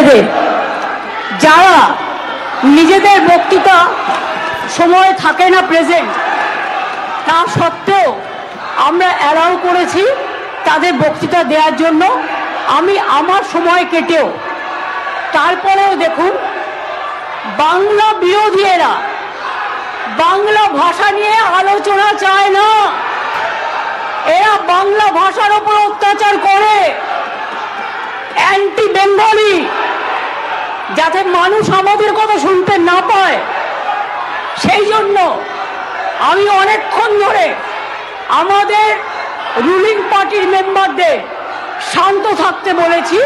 নেতাদের যারা নিজেদের বক্তৃতা সময় থাকে না প্রেজেন্ট, তা সত্ত্বেও আমরা অ্যালাউ করেছি তাদের বক্তৃতা দেওয়ার জন্য। আমি আমার সময় কেটেও, তারপরেও দেখুন বাংলা বিরোধীরা বাংলা ভাষা নিয়ে আলোচনা চায় না। এরা বাংলা ভাষার উপর অত্যাচার করে, অ্যান্টি বেঙ্গলি, যাতে মানুষ আমাদের কথা শুনতে না পায়। সেই জন্য আমি অনেকক্ষণ ধরে আমাদের রুলিং পার্টির মেম্বারদের শান্ত থাকতে বলেছি,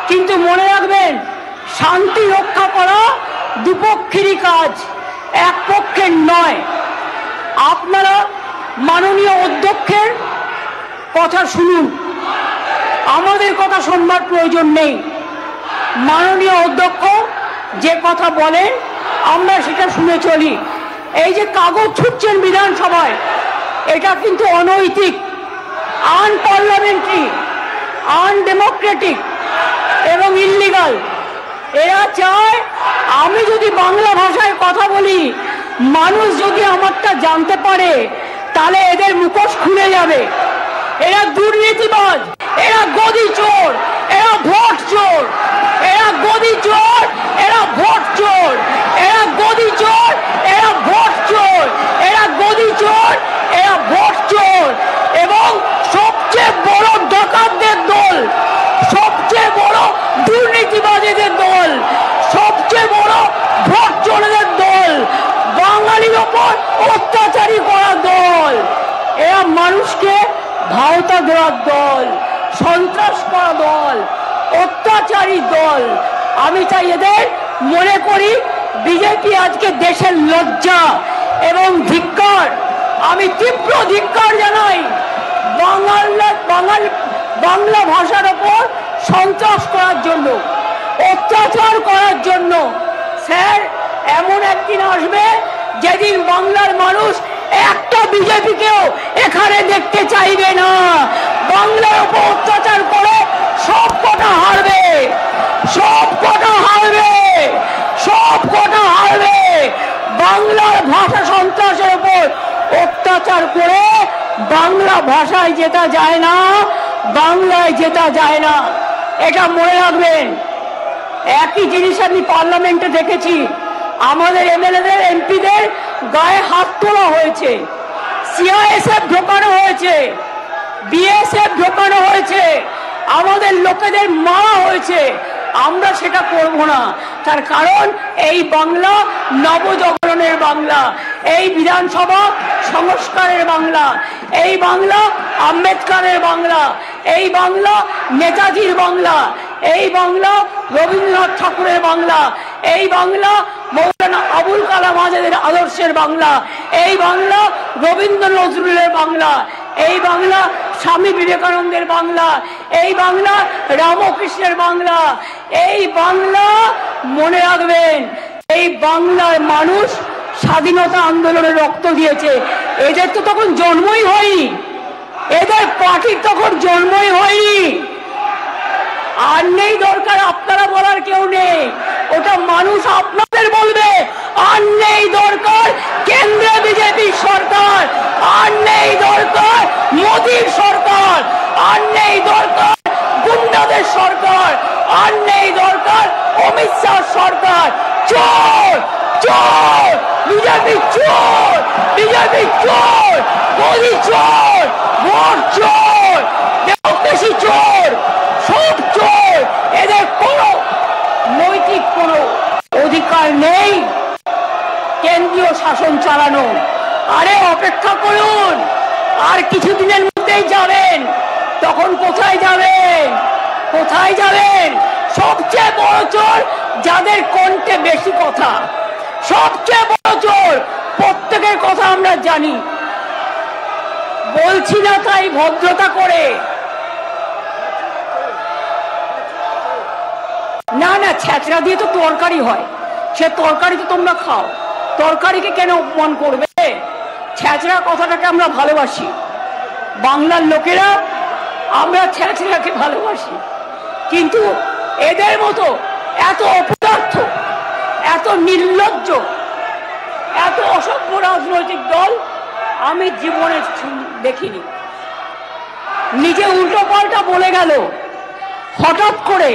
কিন্তু মনে রাখবেন শান্তি রক্ষা করা দুপক্ষেরই কাজ, এক পক্ষের নয়। আপনারা মাননীয় অধ্যক্ষের কথা শুনুন, আমাদের কথা শুনবার প্রয়োজন নেই। মাননীয় অধ্যক্ষ যে কথা বলেন আমরা সেটা শুনে চলি। এই যে কাগজ ছুটছেন বিধানসভায়, এটা কিন্তু অনৈতিক, আনপার্লামেন্টারি, আনডেমোক্রেটিক এবং ইল্লিগাল। এরা চায় আমি যদি বাংলা ভাষায় কথা বলি, মানুষ যদি আমারটা জানতে পারে, তাহলে এদের মুখোশ খুলে যাবে। এরা দুর্নীতিবাজ, এরা গদি চোর, এরা ভোট চোর, এরা গদি চোর, এরা ভোট চোর, এরা গদি চোর, এরা ভোট চোর, এরা গদি চোর, এরা ভোট চোর। এবং সবচেয়ে বড় ডাকাতদের দল, সবচেয়ে বড় দুর্নীতিবাজীদের দল, সবচেয়ে বড় ভোট চোরদের দল, বাঙালির ওপর অত্যাচারী করার দল। এরা মানুষকে ভাওতা দেওয়ার দল, সন্ত্রাস করা দল, অত্যাচারী দল। আমি চাই এদের মনে করি বিজেপি আজকে দেশের লজ্জা এবং ধিক্কার। আমি তীব্র ধিক্কার জানাই বাংলা ভাষার ওপর সন্ত্রাস করার জন্য, অত্যাচার করার জন্য। স্যার, এমন একদিন আসবে যেদিন বাংলার মানুষ একটা বিজেপিকেও এখানে দেখতে চাইবে না। বাংলার উপর অত্যাচার করে সব কটা হারবে, সব কটা হারবে, সব কটা হারবে। বাংলার ভাষা সন্ত্রাসের উপর অত্যাচার করে বাংলা ভাষায় জেতা যায় না, বাংলায় জেতা যায় না, এটা মনে রাখবেন। একই জিনিস আমি পার্লামেন্টে দেখেছি, আমাদের এমএলএদের এমপিদের গায়ে হাত তোলা হয়েছে, সিআইএসএফ ঢোকানো হয়েছে, বিএসএফ ঢোকানো হয়েছে, আমাদের লোকেদের মারা হয়েছে। আমরা সেটা করব না। তার কারণ এই বাংলা নবজাগরণের বাংলা, এই বিধানসভা সংস্কারের বাংলা, এই বাংলা আম্বেদকরের বাংলা, এই বাংলা নেতাজির বাংলা, এই বাংলা রবীন্দ্রনাথ ঠাকুরের বাংলা, এই বাংলা মৌলানা আবুল কালাম আজাদের আদর্শের বাংলা, এই বাংলা রবীন্দ্র নজরুলের বাংলা, এই বাংলা স্বামী বিবেকানন্দের বাংলা, এই বাংলা রামকৃষ্ণের বাংলা। এই বাংলা মনে রাখবেন, এই বাংলার মানুষ স্বাধীনতা আন্দোলনে রক্ত দিয়েছে। এদের তো তখন জন্মই হয়নি, এদের পার্টির তখন জন্মই হয়নি। আর নেই দরকার আপনারা বলার কেউ নেই, ওটা মানুষ আপনাদের বলবে। আর নেই দরকার কেন্দ্রে বিজেপি সরকার, আর নেই দরকার মোদীর সরকার, আর নেই দরকার গুন্ডাদের সরকার, আর নেই দরকার অমিত শাহ সরকার। চোর চোর, বিজেপি চোর, বিজেপি চোর, মোদী চোর, ভোট চোর, ডেমোক্রেসি চোর, সব চোর। এদের কোনো নৈতিক কোনো অধিকার নেই কেন্দ্রীয় শাসন চালানো। আরে অপেক্ষা করুন, আর কিছুদিনের মধ্যেই যাবেন। তখন কোথায় যাবেন, কোথায় যাবেন? সবচেয়ে বড় চোর যাদের কণ্ঠে বেশি কথা, সবচেয়ে বড় চোর। প্রত্যেকের কথা আমরা জানি, বলছি না তাই ভদ্রতা করে। না না, ছেঁচড়া দিয়ে তো তরকারি হয়, সে তরকারি তো তোমরা খাও, তরকারিকে কেন অপমান করবে? ছেঁচড়া কথাটাকে আমরা ভালোবাসি, বাংলার লোকেরা আমরা ছেঁচড়াকে ভালোবাসি। কিন্তু এদের মতো এত অপদার্থ, এত নির্লজ্জ, এত অসভ্য রাজনৈতিক দল আমি জীবনে দেখিনি। নিজে উল্টো পাল্টা বলে গেল হঠাৎ করে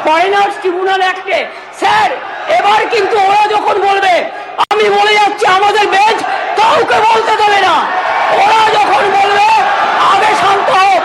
ফরেনার্স ট্রিব্যুনাল অ্যাক্টে। স্যার, এবার কিন্তু ওরা যখন বলবে, আমি বলে যাচ্ছি আমাদের বেঞ্চ কাউকে বলতে দেবে না, ওরা যখন বলবে আগে শান্ত হোক।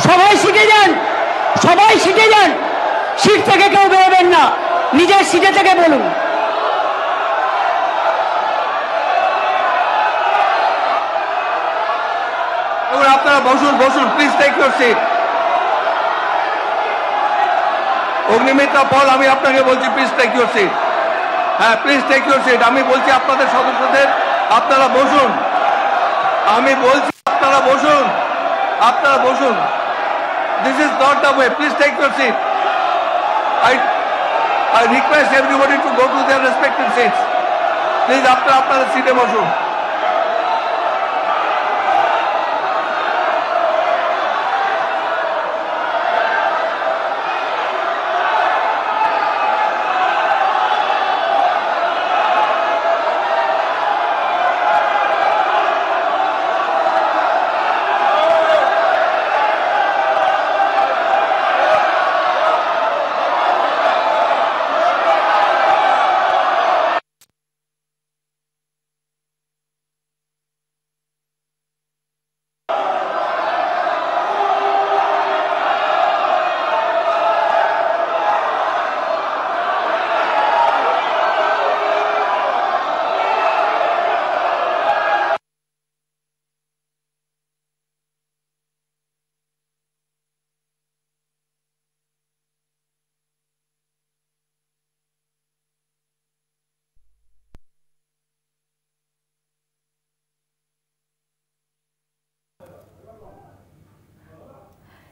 সবাই শিখে যান, সবাই শিখে যান, সিট থেকে কেউ বেরোবেন না, নিজের সিটে থেকে বলুন। আপনারা বসুন, বসুন, please take your seat. Agnimitra Paul, আমি আপনাকে বলছি প্লিজ টেক ইউর সিট। হ্যাঁ, প্লিজ টেক ইউর সিট। আমি বলছি আপনাদের সদস্যদের, আপনারা বসুন। আমি বলছি আপনারা বসুন, আপনারা বসুন। This is not the way. Please take your seat. I request everybody to go to their respective seats. Please, আপনারা সিটে বসুন।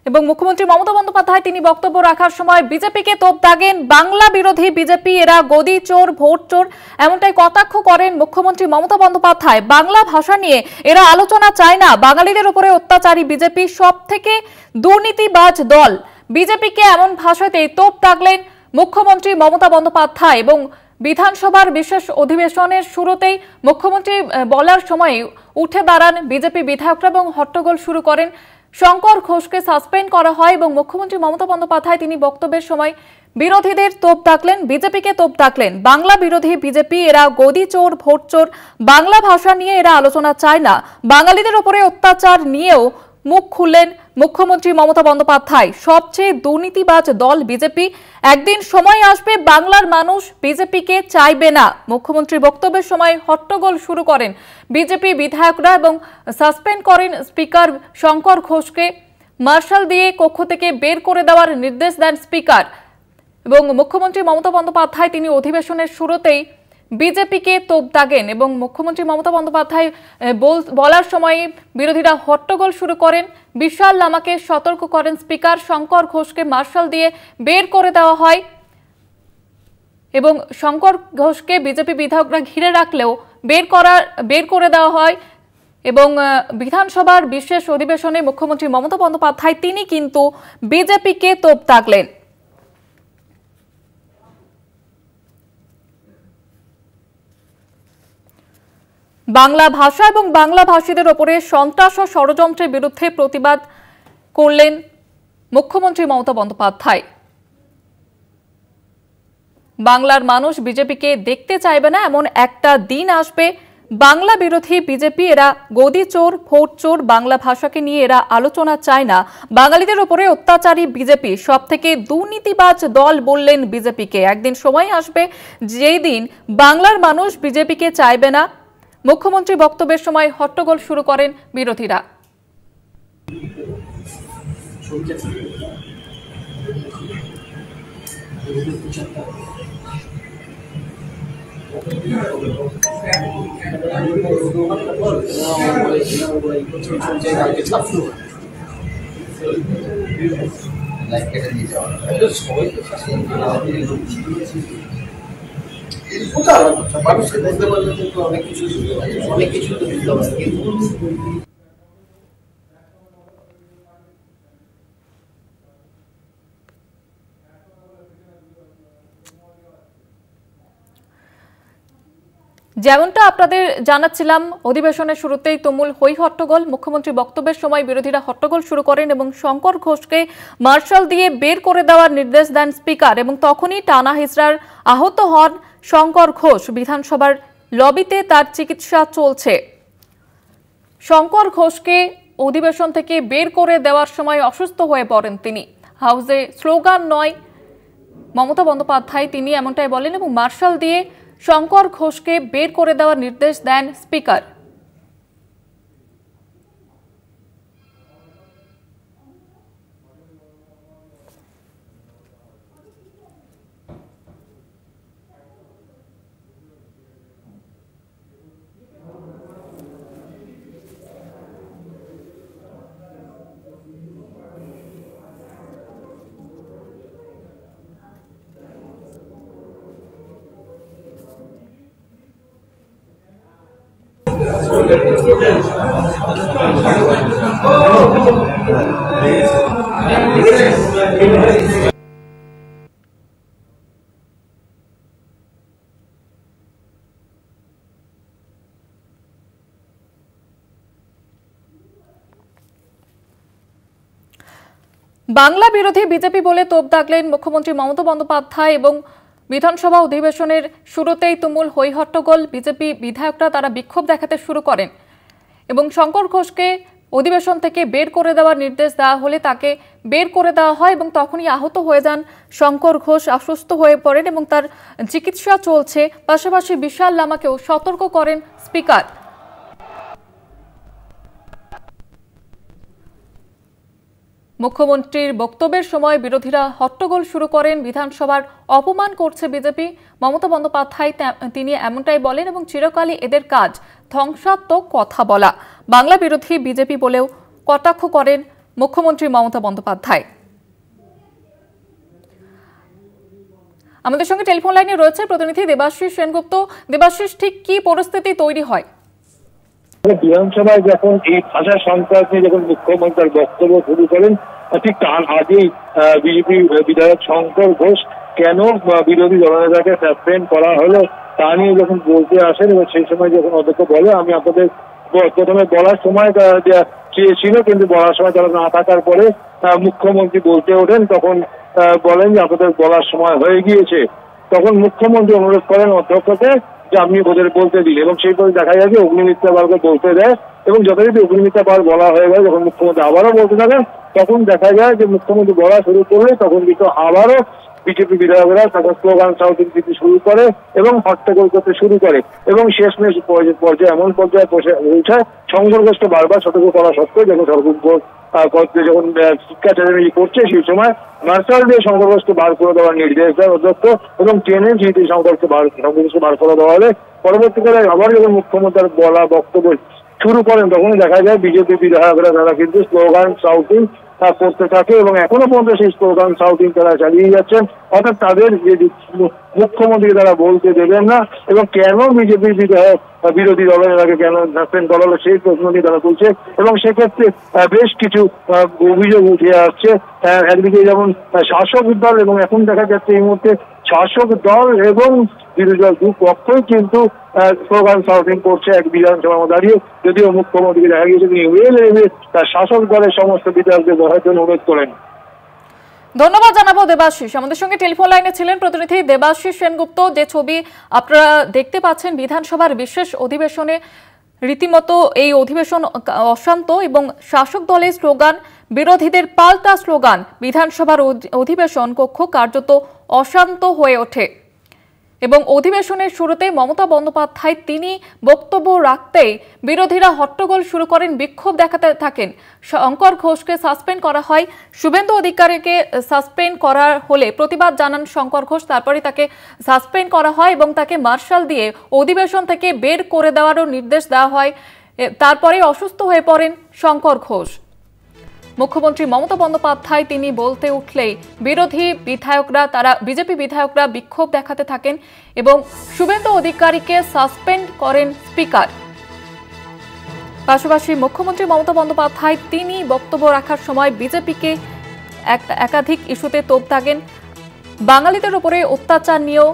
এবং মুখ্যমন্ত্রী মমতা বন্দ্যোপাধ্যায় তিনি বক্তব্য রাখার সময় বিজেপিকে তোপ দাগেন, বাংলা বিরোধী বিজেপি এরা গদি চোর, ভোট চোর, এমনটাই কটাক্ষ করেন মুখ্যমন্ত্রী মমতা বন্দ্যোপাধ্যায়। বাংলা ভাষা নিয়ে এরা আলোচনা চায় না, বাঙালিদের উপরে অত্যাচারী বিজেপি সবথেকে দুর্নীতিবাজ দল। বিজেপিকে এমন ভাষাতেই তোপ দাগলেন মুখ্যমন্ত্রী মমতা বন্দ্যোপাধ্যায়। এবং বিধানসভার বিশেষ অধিবেশনের শুরুতেই মুখ্যমন্ত্রী বলার সময় উঠে দাঁড়ান বিজেপি বিধায়করা এবং হট্টগোল শুরু করেন। শঙ্কর ঘোষকে সাসপেন্ড করা হয় এবং মুখ্যমন্ত্রী মমতা বন্দ্যোপাধ্যায় তিনি বক্তব্যের সময় বিরোধীদের তোপ দাগলেন, বিজেপিকে তোপ দাগলেন। বাংলা বিরোধী বিজেপি এরা গদি চোর, ভোট চোর, বাংলা ভাষা নিয়ে এরা আলোচনা চায় না, বাঙালিদের উপরে অত্যাচার নিয়েও মুখ খুললেন মুখ্যমন্ত্রী মমতা বন্দ্যোপাধ্যায়। সবচেয়ে দুর্নীতিবাজ দল বিজেপি, একদিন সময় আসবে বাংলার মানুষ বিজেপিকে চাইবে না। মুখ্যমন্ত্রী বক্তব্যের সময় হট্টগোল শুরু করেন বিজেপি বিধায়করা এবং সাসপেন্ড করেন স্পিকার শঙ্কর ঘোষকে। মার্শাল দিয়ে কক্ষ থেকে বের করে দেওয়ার নির্দেশ দেন স্পিকার। এবং মুখ্যমন্ত্রী মমতা বন্দ্যোপাধ্যায় তিনি অধিবেশনের শুরুতেই বিজেপিকে তোপ দাগেন এবং মুখ্যমন্ত্রী মমতা বন্দ্যোপাধ্যায় বলার সময় বিরোধীরা হট্টগোল শুরু করেন। বিশাল লামাকে সতর্ক করেন স্পিকার, শঙ্কর ঘোষকে মার্শাল দিয়ে বের করে দেওয়া হয় এবং শঙ্কর ঘোষকে বিজেপি বিধায়করা ঘিরে রাখলেও বের করে দেওয়া হয়। এবং বিধানসভার বিশেষ অধিবেশনে মুখ্যমন্ত্রী মমতা বন্দ্যোপাধ্যায় তিনি কিন্তু বিজেপিকে তোপ দাগলেন। বাংলা ভাষা এবং বাংলা ভাষীদের ওপরে সন্ত্রাস ও ষড়যন্ত্রের বিরুদ্ধে প্রতিবাদ করলেন মুখ্যমন্ত্রী মমতা বন্দ্যোপাধ্যায়। বাংলার মানুষ বিজেপিকে দেখতে চাইবে না, এমন একটা দিন আসবে বাংলা বিরোধী বিজেপি এরা গদি চোর, ভোট চোর, বাংলা ভাষাকে নিয়ে এরা আলোচনা চায় না, বাঙালিদের উপরে অত্যাচারী বিজেপি সবথেকে দুর্নীতিবাজ দল বললেন বিজেপিকে। একদিন সময় আসবে যেই দিন বাংলার মানুষ বিজেপিকে চাইবে না। মুখ্যমন্ত্রী বক্তব্যের সময় হট্টগোল শুরু করেন বিরোধীরা। যেমনটা আপনাদের জানাচ্ছিলাম, অধিবেশনের শুরুতেই তুমুল হই হট্টগোল। মুখ্যমন্ত্রী বক্তব্যের সময় বিরোধীরা হট্টগোল শুরু করেন এবং শঙ্কর ঘোষকে মার্শাল দিয়ে বের করে দেওয়ার নির্দেশ দেন স্পিকার, এবং তখনই টানা হিজড়ার আহত হন শঙ্কর ঘোষ। বিধানসভার লবিতে তার চিকিৎসা চলছে। শঙ্কর ঘোষকে অধিবেশন থেকে বের করে দেওয়ার সময় অসুস্থ হয়ে পড়েন তিনি। হাউসে স্লোগান নয় মমতা বন্দ্যোপাধ্যায় তিনি এমনটাই বলেন, এবং মার্শাল দিয়ে শঙ্কর ঘোষকে বের করে দেওয়ার নির্দেশ দেন স্পিকার। বাংলা বিরোধী বিজেপি বলে তোপ দাগলেন মুখ্যমন্ত্রী মমতা বন্দ্যোপাধ্যায়, এবং বিধানসভা অধিবেশনের শুরুতেই তুমুল হই হট্টগোল। বিজেপি বিধায়করা তারা বিক্ষোভ দেখাতে শুরু করেন এবং শঙ্কর ঘোষকে অধিবেশন থেকে বের করে দেওয়ার নির্দেশ দেওয়া হলে তাকে বের করে দেওয়া হয়, এবং তখনই আহত হয়ে যান শঙ্কর ঘোষ, অসুস্থ হয়ে পড়েন এবং তার চিকিৎসা চলছে। পাশাপাশি বিশাল লামাকেও সতর্ক করেন স্পিকার। মুখ্যমন্ত্রীর বক্তব্যের সময় বিরোধীরা হট্টগোল শুরু করেন। বিধানসভার অপমান করছে বিজেপি। মমতা বন্দ্যোপাধ্যায় তিনি এমনটাই বলেন, এবং চিরকালই এদের কাজ ধ্বংসাত্মক কথা বলা। বাংলা বিরোধী বিজেপি বলেও কটাক্ষ করেন মুখ্যমন্ত্রী মমতা বন্দ্যোপাধ্যায়। আমাদের সঙ্গে টেলিফোন লাইনে রয়েছে প্রতিনিধি দেবাশিস সেনগুপ্ত। দেবাশিস, ঠিক কি পরিস্থিতি তৈরি হয়? বিধানসভায় যখন এই ভাষা সংক্রান্ত নিয়ে যখন মুখ্যমন্ত্রীর বক্তব্য শুরু করেন, ঠিক তার আগেই বিজেপি বিধায়ক শঙ্কর ঘোষ কেন বিরোধী দলনেতাকে সাসপেন্ড করা হলো তা নিয়ে যখন বলতে আসেন, এবং সেই সময় যখন অধ্যক্ষ বলে, আমি আপনাদের প্রথমে বলার সময় চেয়েছিল, কিন্তু বলার সময় তারা না থাকার পরে মুখ্যমন্ত্রী বলতে ওঠেন, তখন বলেন যে আপনাদের বলার সময় হয়ে গিয়েছে। তখন মুখ্যমন্ত্রী অনুরোধ করেন অধ্যক্ষকে যে আপনি ওদের বলতে দিন, এবং সেইভাবে দেখা যায় যে অগ্নিমিত্রা পালকে বলতে দেয়, এবং যথারীতি অগ্নিমিত্রা পাল বলা হয়ে গেল। যখন মুখ্যমন্ত্রী আবারও বলতে থাকেন, তখন দেখা যায় যে মুখ্যমন্ত্রী বলা শুরু করলে তখন কিন্তু আবারও বিজেপি বিধায়করা তখন স্লোগান শাউটিং দিতে শুরু করে এবং হট্টগোল করতে শুরু করে, এবং শেষমেশ পর্যায়ে এমন পর্যায়ে পৌঁছায় সংঘর্ষকে বারবার সতর্ক করা সত্ত্বেও যখন যখন শিক্ষাচারী করছে সেই সময় মার্শাল দিয়ে সংঘর্ষকে বার করে দেওয়ার নির্দেশ দেয় অধ্যক্ষ, এবং ট্রেনে যেহেতু সংঘর্ষকে বার করে দেওয়া হলে পরবর্তীকালে আবার যখন মুখ্যমন্ত্রীর বলা বক্তব্য শুরু করেন, তখন দেখা যায় বিজেপি বিধায়করা তারা কিন্তু স্লোগান শাউটিং করতে থাকে, এবং এখনো পর্যন্ত সেই স্লোগান শাউটিং তারা চালিয়ে যাচ্ছেন। অর্থাৎ তাদের যে মুখ্যমন্ত্রী তারা বলতে দেবেন না, এবং কেন বিজেপির বিরোধী দলের কেন সাসপেন্ড করা হলো সেই প্রশ্ন নিয়ে তারা তুলছে, এবং সেক্ষেত্রে বেশ কিছু অভিযোগ উঠে আসছে। একদিকে যেমন শাসক দল, এবং এখন দেখা যাচ্ছে এই মুহূর্তে শাসক দল এবং বিরোধী দল দুপক্ষই কিন্তু স্লোগান শাউটিং করছে এক বিধানসভার মধ্যে দাঁড়িয়ে, যদিও মুখ্যমন্ত্রীকে দেখা গিয়েছে তিনি তার শাসক দলের সমস্ত বিধায়কদের বসার জন্য অনুরোধ করেন। ধন্যবাদ জানাবো দেবাশিস। আমাদের সঙ্গে টেলিফোন লাইনে ছিলেন প্রতিনিধি দেবাশিস সেনগুপ্ত। যে ছবি আপনারা দেখতে পাচ্ছেন, বিধানসভার বিশেষ অধিবেশনে রীতিমতো এই অধিবেশন অশান্ত, এবং শাসক দলের স্লোগান, বিরোধীদের পাল্টা স্লোগান, বিধানসভার অধিবেশন কক্ষ কার্যত অশান্ত হয়ে ওঠে। এবং অধিবেশনের শুরুতে মমতা বন্দ্যোপাধ্যায় তিনি বক্তব্য রাখতেই বিরোধীরা হট্টগোল শুরু করেন, বিক্ষোভ দেখাতে থাকেন। শঙ্কর ঘোষকে সাসপেন্ড করা হয়, শুভেন্দু অধিকারীকে সাসপেন্ড করা হলে প্রতিবাদ জানান শঙ্কর ঘোষ, তারপরে তাকে সাসপেন্ড করা হয় এবং তাকে মার্শাল দিয়ে অধিবেশন থেকে বের করে দেওয়ারও নির্দেশ দেওয়া হয়। তারপরে অসুস্থ হয়ে পড়েন শঙ্কর ঘোষ। মুখ্যমন্ত্রী মমতা বন্দ্যোপাধ্যায় তিনি বলতে উঠলেই বিরোধী বিধায়করা বিজেপি বিধায়করা বিক্ষোভ দেখাতে থাকেন এবং শুভেন্দু অধিকারীকে সাসপেন্ড করেন স্পিকার। পাশাপাশি মুখ্যমন্ত্রী মমতা বন্দ্যোপাধ্যায় তিনি বক্তব্য রাখার সময় বিজেপিকে একাধিক ইস্যুতে তোপ দাগেন। বাঙালিদের উপরে অত্যাচার নিয়েও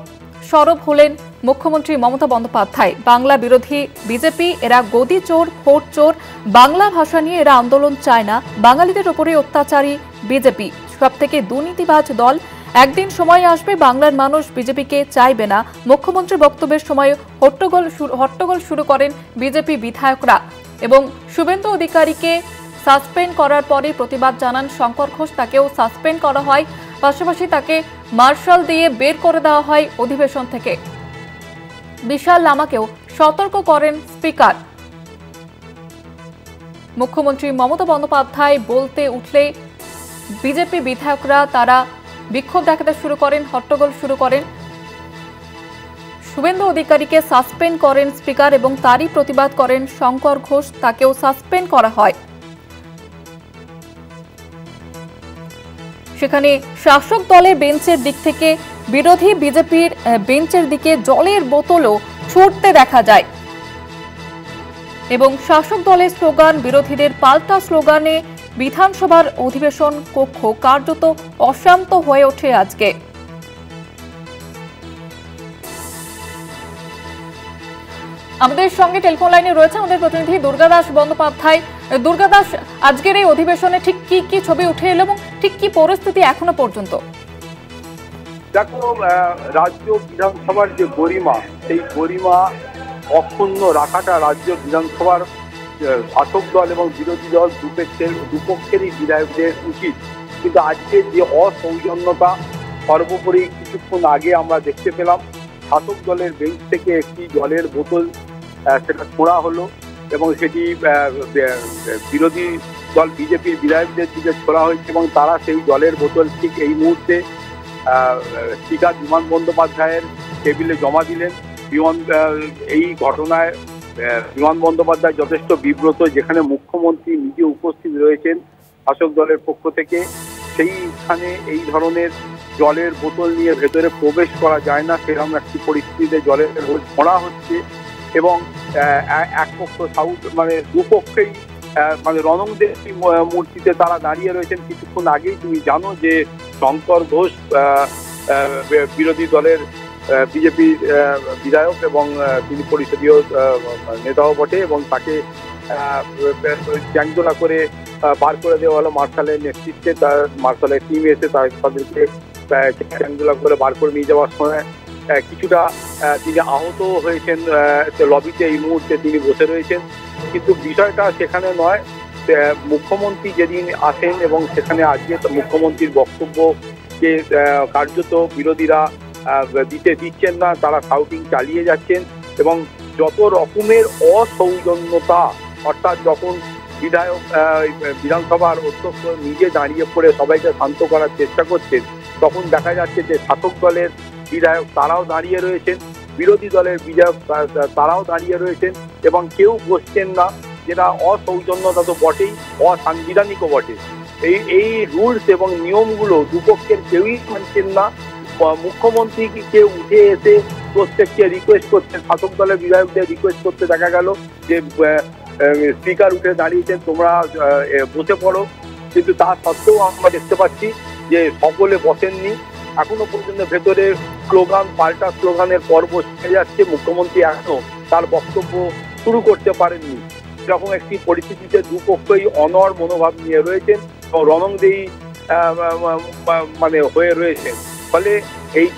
সরব হলেন মুখ্যমন্ত্রী মমতা বন্দ্যোপাধ্যায়। বাংলা বিরোধী বিজেপি এরা গদি চোর, ভোট চোর, বাংলা ভাষা নিয়ে এরা আন্দোলন চায় না। বাঙালিদের উপরে অত্যাচারী বিজেপি, সব থেকে দুর্নীতিবাজ দল। একদিন সময় আসবে বাংলার মানুষ বিজেপিকে চাইবে না। মুখ্যমন্ত্রী বক্তব্যের সময় হট্টগোল শুরু করেন বিজেপি বিধায়করা এবং শুভেন্দু অধিকারীকে সাসপেন্ড করার পরে প্রতিবাদ জানান শঙ্কর ঘোষ, তাকেও সাসপেন্ড করা হয়। পাশাপাশি তাকে মার্শাল দিয়ে বের করে দেওয়া হয় অধিবেশন থেকে। বিশাল লামাকেও সতর্ক করেন স্পিকার। মুখ্যমন্ত্রী মমতা বন্দ্যোপাধ্যায় বলতে উঠলে বিজেপি বিধায়করা তারা বিক্ষোভ দেখাতে শুরু করেন, হট্টগোল শুরু করেন। শুভেন্দু অধিকারীকে সাসপেন্ড করেন স্পিকার এবং তারই প্রতিবাদ করেন শঙ্কর ঘোষ, তাকেও সাসপেন্ড করা হয়। সেখানে শাসক দলের বেঞ্চের দিক থেকে বিরোধী বিজেপির বেঞ্চের দিকে জলের বোতলও ছুটতে দেখা যায় এবং শাসক দলের স্লোগান, বিরোধীদের পাল্টা স্লোগানে বিধানসভার অধিবেশন কক্ষ কার্যত অশান্ত হয়ে ওঠে আজকে। আমাদের সঙ্গে টেলিফোন লাইনে রয়েছে আমাদের প্রতিনিধি দুর্গাদাস বন্দ্যোপাধ্যায়। দুর্গাদাস, আজকের এই অধিবেশনে ঠিক কি কি ছবি উঠে এলো এবং ঠিক কি পরিস্থিতি এখনো পর্যন্ত? দেখো, রাজ্য বিধানসভার যে গরিমা, সেই গরিমা অক্ষুণ্ণ রাখাটা রাজ্য বিধানসভার শাসক দল এবং বিরোধী দল দুপক্ষেরই বিধায়কদের উচিত। কিন্তু আজকে যে অসৌজন্যতা, সর্বোপরি কিছুক্ষণ আগে আমরা দেখতে পেলাম শাসক দলের বেঞ্চ থেকে একটি জলের বোতল সেটা ছোঁড়া হলো এবং সেটি বিরোধী দল বিজেপির বিধায়কদের দিকে ছোড়া হয়েছে এবং তারা সেই জলের বোতল ঠিক এই মুহূর্তে স্পিকার বিমান বন্দ্যোপাধ্যায়ের টেবিলে জমা দিলেন। এই ঘটনায় বিমান বন্দ্যোপাধ্যায় যথেষ্ট বিব্রত, যেখানে মুখ্যমন্ত্রী নিজে উপস্থিত রয়েছেন শাসক দলের পক্ষ থেকে। সেইখানে এই ধরনের জলের বোতল নিয়ে ভেতরে প্রবেশ করা যায় না, সেরকম একটি পরিস্থিতিতে জলের বোতল ছোঁড়া হচ্ছে এবং এক পক্ষ দুপক্ষেই রণংদেবী মূর্তিতে তারা দাঁড়িয়ে রয়েছেন। কিছুক্ষণ আগেই তুমি জানো যে শঙ্কর ঘোষ বিরোধী দলের বিজেপি বিধায়ক এবং তিনি পরিষদীয় নেতাও বটে এবং তাকে চ্যাংদোলা করে বার করে দেওয়া হলো মার্শালের নেতৃত্বে। তার মার্শালের টিম এসে তাদেরকে চ্যাংদোলা করে বার করে নিয়ে যাওয়ার সময় কিছুটা তিনি আহত হয়েছেন, লবিতে এই মুহূর্তে তিনি বসে রয়েছেন। কিন্তু বিষয়টা সেখানে নয়, মুখ্যমন্ত্রী যেদিন আসেন এবং সেখানে আজকে মুখ্যমন্ত্রীর বক্তব্যকে কার্যত বিরোধীরা দিচ্ছেন না, তারা শাউটিং চালিয়ে যাচ্ছেন এবং যত রকমের অসৌজন্যতা, অর্থাৎ যখন বিধানসভার অধ্যক্ষ নিজে দাঁড়িয়ে পড়ে সবাইকে শান্ত করার চেষ্টা করছেন, তখন দেখা যাচ্ছে যে শাসক দলের বিধায়ক তারাও দাঁড়িয়ে রয়েছেন, বিরোধী দলের বিধায়ক তারাও দাঁড়িয়ে রয়েছেন এবং কেউ বসছেন না, যেটা অসৌজন্যতা তো বটেই, অসাংবিধানিকও বটে। এই রুলস এবং নিয়মগুলো দুপক্ষের কেউই মানছেন না। মুখ্যমন্ত্রীকে উঠে এসে প্রত্যেককে রিকোয়েস্ট করছেন, শাসক দলের বিধায়কদের রিকোয়েস্ট করতে দেখা গেল যে স্পিকার উঠে দাঁড়িয়েছেন, তোমরা বসে পড়ো, কিন্তু তা সত্ত্বেও আমরা দেখতে পাচ্ছি যে সকলে বসেননি। এখনো পর্যন্ত ভেতরে স্লোগান, পাল্টা স্লোগানের পর্ব শুনে যাচ্ছে। মুখ্যমন্ত্রী এখনো তার বক্তব্য শুরু করতে পারেননি। এরকম একটি পরিস্থিতিতে দুপক্ষই অনড় মনোভাব নিয়ে রয়েছেন এবং রণংদেহী হয়ে রয়েছেন। ফলে এই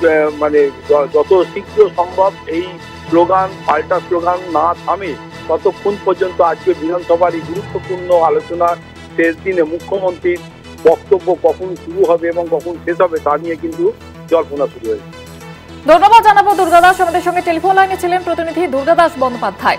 যত শীঘ্র সম্ভব এই স্লোগান, পাল্টা স্লোগান না থামে ততক্ষণ পর্যন্ত আজকে বিধানসভার এই গুরুত্বপূর্ণ আলোচনার শেষ দিনে মুখ্যমন্ত্রীর বক্তব্য কখন শুরু হবে এবং কখন শেষ হবে তা নিয়ে কিন্তু জল্পনা শুরু হয়েছে। ধন্যবাদ জানাবো দুর্গা দাস। আমাদের সঙ্গে টেলিফোন লাইনে ছিলেন প্রতিনিধি দুর্গা দাস বন্দ্যোপাধ্যায়।